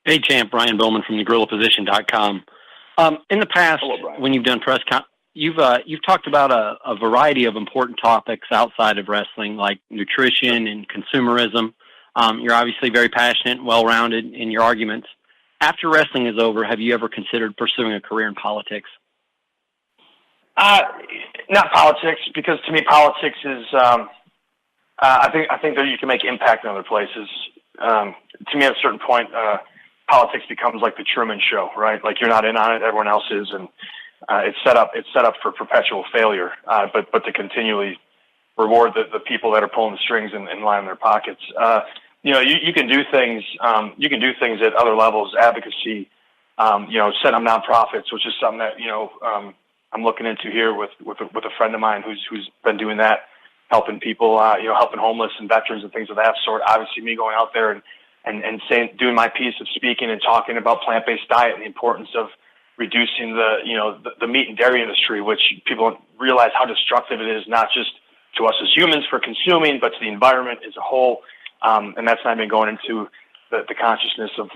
Hey, champ, Brian Bowman from thegorillaposition.com. In the past, Hello, when you've done you've talked about a variety of important topics outside of wrestling, like nutrition and consumerism. You're obviously very passionate and well-rounded in your arguments. After wrestling is over, have you ever considered pursuing a career in politics? Not politics, because to me, politics is. I think that you can make impact in other places. To me, at a certain point, politics becomes like the Truman Show, right? Like you're not in on it, everyone else is, and it's set up for perpetual failure. But to continually reward the people that are pulling the strings and lining their pockets. You can do things. You can do things at other levels, advocacy. Set up nonprofits, which is something that I'm looking into here with a friend of mine who's been doing that, helping people, helping homeless and veterans and things of that sort. Obviously, me going out there and saying, doing my piece of speaking and talking about plant-based diet and the importance of reducing the meat and dairy industry, which people don't realize how destructive it is, not just to us as humans for consuming, but to the environment as a whole. And that's not even going into the consciousness of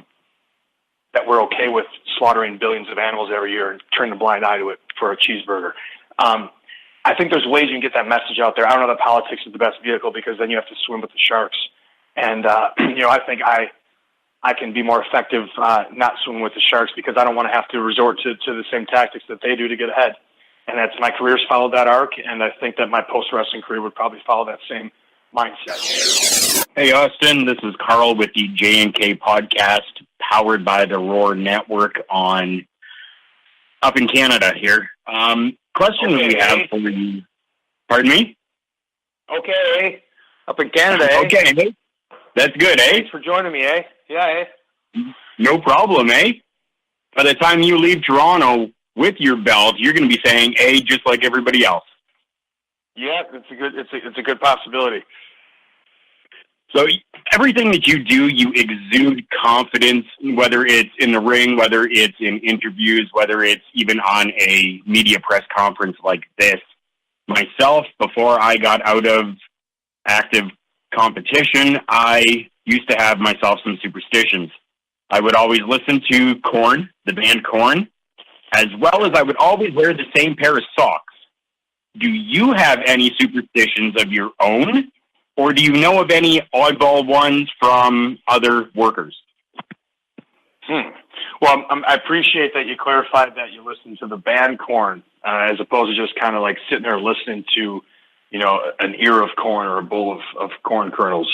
that we're okay with slaughtering billions of animals every year and turning a blind eye to it for a cheeseburger. I think there's ways you can get that message out there. I don't know that politics is the best vehicle, because then you have to swim with the sharks. And, I think I can be more effective not swimming with the sharks, because I don't want to have to resort to the same tactics that they do to get ahead. And that's my career's followed that arc, and I think that my post-wrestling career would probably follow that same mindset. Hey, Austin, this is Carl with the J&K podcast, powered by the Roar Network up in Canada here. Question we have for you. Pardon me? Okay. Up in Canada, eh? Okay. That's good, eh? Thanks for joining me, eh? Yeah, eh? No problem, eh? By the time you leave Toronto with your belt, you're going to be saying, eh, just like everybody else. Yeah, it's a good possibility. So everything that you do, you exude confidence, whether it's in the ring, whether it's in interviews, whether it's even on a media press conference like this. Myself, before I got out of active competition, I used to have myself some superstitions. I would always listen to Korn, the band Korn, as well as I would always wear the same pair of socks. Do you have any superstitions of your own? Or do you know of any oddball ones from other workers? Well, I appreciate that you clarified that you listen to the band Korn, as opposed to just kind of like sitting there listening to, an ear of corn or a bowl of corn kernels,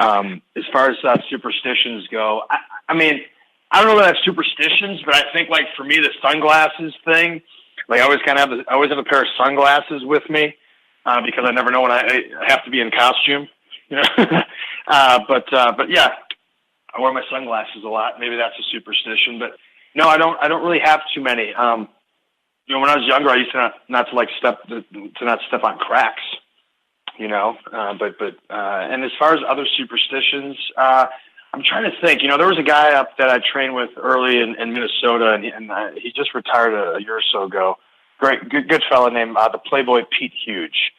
As far as superstitions go, I mean, I don't know that I have superstitions, but I think, like, for me, the sunglasses thing, like, I always have a pair of sunglasses with me. Because I never know when I have to be in costume, But yeah, I wear my sunglasses a lot. Maybe that's a superstition, but no, I don't really have too many. When I was younger, I used to not step on cracks, But and as far as other superstitions, I'm trying to think. There was a guy up that I trained with early in Minnesota, and he just retired a year or so ago. Good fella named the Playboy Pete Huge.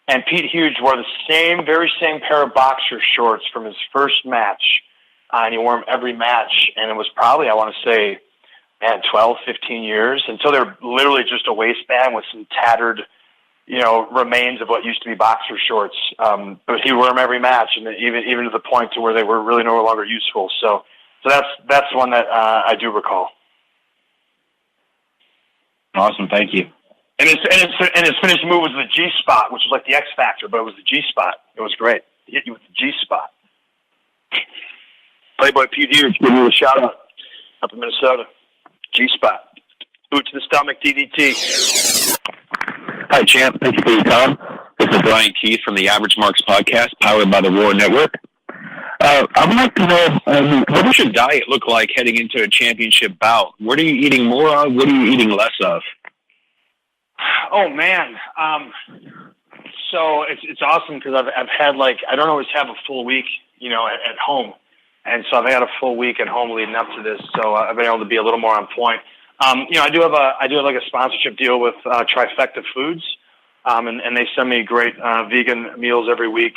And Pete Huge wore the very same pair of boxer shorts from his first match. And he wore them every match. And it was probably, I want to say, 12, 15 years, until they're literally just a waistband with some tattered, remains of what used to be boxer shorts. But he wore them every match, and even to the point to where they were really no longer useful. So that's one that I do recall. Awesome, thank you. And his finishing move was the G-spot, which was like the X Factor, but it was the G-spot. It was great. He hit you with the G-spot. Playboy Pete Huge, give you a shout-out up in Minnesota. G-spot. Boot to the stomach, DDT. Hi, champ. Thank you for your time. This is Brian Keith from the AverageMarks podcast, powered by the Roar Network. I would like to know, what does your diet look like heading into a championship bout? What are you eating more of? What are you eating less of? Oh man, so it's awesome because I've had, like, I don't always have a full week, at home, and so I've had a full week at home leading up to this, so I've been able to be a little more on point. I do have like a sponsorship deal with Trifecta Foods, and they send me great vegan meals every week.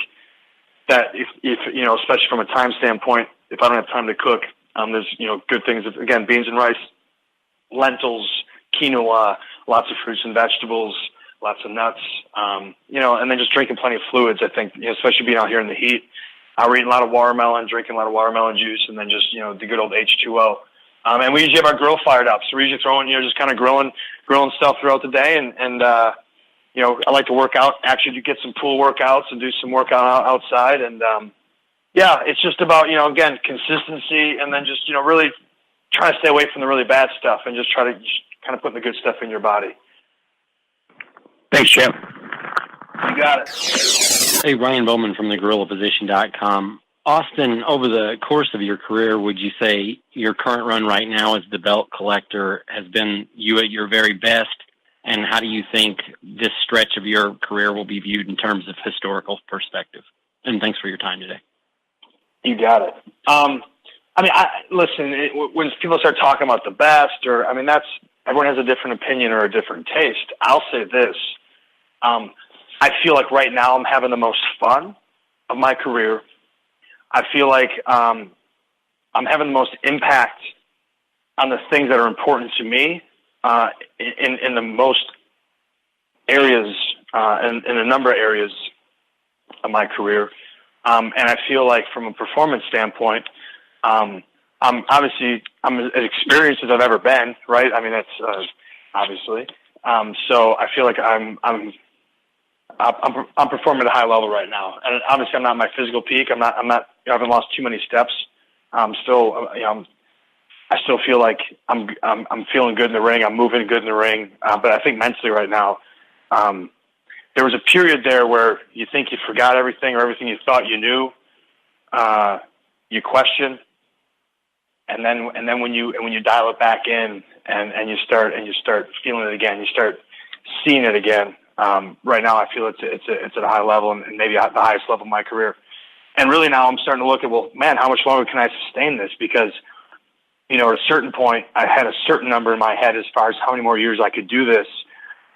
That if especially from a time standpoint, if I don't have time to cook, There's, good things, again, beans and rice, lentils, quinoa, lots of fruits and vegetables, lots of nuts, and then just drinking plenty of fluids. I think, especially being out here in the heat, we're eating a lot of watermelon, drinking a lot of watermelon juice, and then just, the good old H2O. And we usually have our grill fired up. So we're usually throwing, just kind of grilling stuff throughout the day. And I like to work out, actually to get some pool workouts and do some workout outside. And, it's just about, again, consistency, and then just, really try to stay away from the really bad stuff and just try to kind of put the good stuff in your body. Thanks, Champ. You got it. Hey, Ryan Bowman from thegorillaposition.com. Austin, over the course of your career, would you say your current run right now as the belt collector has been you at your very best? And how do you think this stretch of your career will be viewed in terms of historical perspective? And thanks for your time today. You got it. Listen, when people start talking about the best, everyone has a different opinion or a different taste. I'll say this. I feel like right now I'm having the most fun of my career. I feel like I'm having the most impact on the things that are important to me in the most areas, in a number of areas of my career. And I feel like from a performance standpoint, I'm as experienced as I've ever been, right? That's obviously. So I feel like I'm performing at a high level right now, and obviously I'm not at my physical peak. I haven't lost too many steps. I still feel like I'm feeling good in the ring. I'm moving good in the ring. But I think mentally right now, there was a period there where you think you forgot everything, or everything you thought you knew, you question. And then when you dial it back in and you start feeling it again, you start seeing it again. Right now I feel it's at a high level, and maybe at the highest level of my career. And really now I'm starting to look at, well, man, how much longer can I sustain this? Because, at a certain point I had a certain number in my head as far as how many more years I could do this.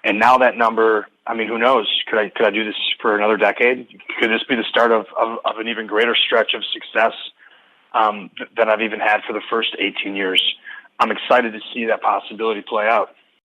And now that number, who knows? Could I do this for another decade? Could this be the start of an even greater stretch of success than I've even had for the first 18 years? I'm excited to see that possibility play out.